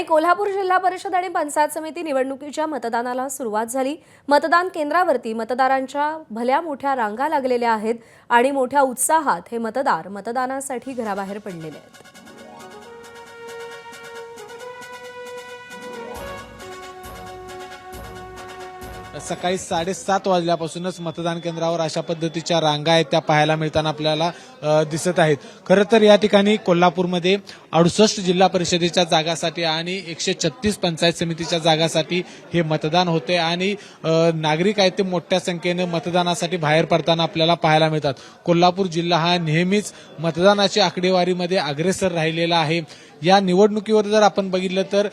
आणि कोल्हापूर जिल्हा परिषद आणि पंचायत समिती निवडणुकीच्या मतदानाला सुरुवात झाली। मतदान केंद्रावरती मतदारांच्या भल्या मोठ्या रांगा लागलेल्या आहेत आणि मोठ्या उत्साहात हे मतदार मतदानासाठी घराबाहेर पडलेले आहेत। सकाळी 7:30 वाजल्यापासूनच मतदान केंद्रावर अशा पद्धतीच्या रांगा आहेत त्या पाहायला मिळताना आपल्याला दिसत आहेत। खरं तर या ठिकाणी कोल्हापूरमध्ये 68 जिल्हा परिषदेच्या जागासाठी आणि 136 पंचायत समितीच्या जागासाठी हे मतदान होते आणि नागरिक आहेत ते मोठ्या संख्येने मतदानासाठी बाहेर पडताना आपल्याला पाहायला मिळतात। कोल्हापूर जिल्हा हा नेहमीच मतदानाच्या आकडेवारीमध्ये अग्रेसर राहिलेला आहे। या निवडणुकीवर जर आपण बघितलं तर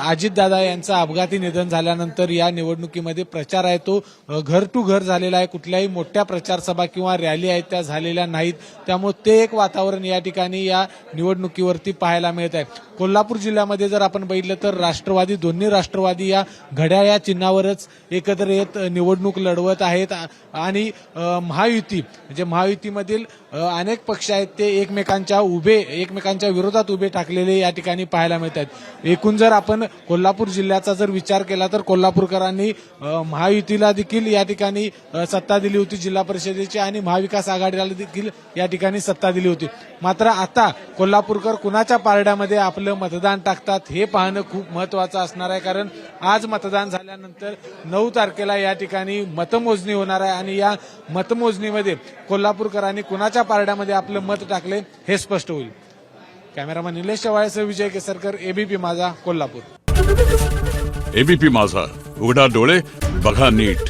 अजितदादा यांचं अपघाती निधन झाल्यानंतर या निवडणुकीमध्ये प्रचार आहे तो घर टू घर झालेला आहे। कुठल्याही मोठ्या प्रचार सभा किंवा रॅली आहेत त्या झालेल्या नाहीत, त्यामुळे ते एक वातावरण या ठिकाणी या निवडणुकीवरती पाहायला मिळत आहे। कोल्हापूर जिल्ह्यामध्ये जर आपण बघितलं तर राष्ट्रवादी दोन्ही राष्ट्रवादी या घड्याळ या चिन्हावरच एकत्र येत निवडणूक लढवत आहेत आणि महायुती म्हणजे महायुतीमधील अनेक पक्ष आहेत ते एकमेकांच्या विरोधात उभे टाकलेले या ठिकाणी पाहायला मिळत आहेत। एकूण जर आपण कोल्हापूर जिल्ह्याचा जर विचार केला तर कोल्हापूरकरांनी महायुतीला देखील या ठिकाणी सत्ता दिली होती जिल्हा परिषदेची आणि महाविकास आघाडीला देखील या ठिकाणी सत्ता दिली होती। मात्र आता कोल्हापूरकर कुणाच्या पारड्यामध्ये आपलं मतदान टाकतात हे पाहणं खूप महत्वाचं असणार आहे, कारण आज मतदान झाल्यानंतर 9 तारखेला या ठिकाणी मतमोजणी होणार आहे आणि या मतमोजणीमध्ये कोल्हापूरकरांनी कुणाच्या पारड्यामध्ये आपलं मत टाकले हे स्पष्ट होईल। कॅमेरामन निलेश शेवाळेसह विजय केसरकर, एबीपी माझा, कोल्हापूर। एबीपी माझा, उघडा डोळे बघा नीट।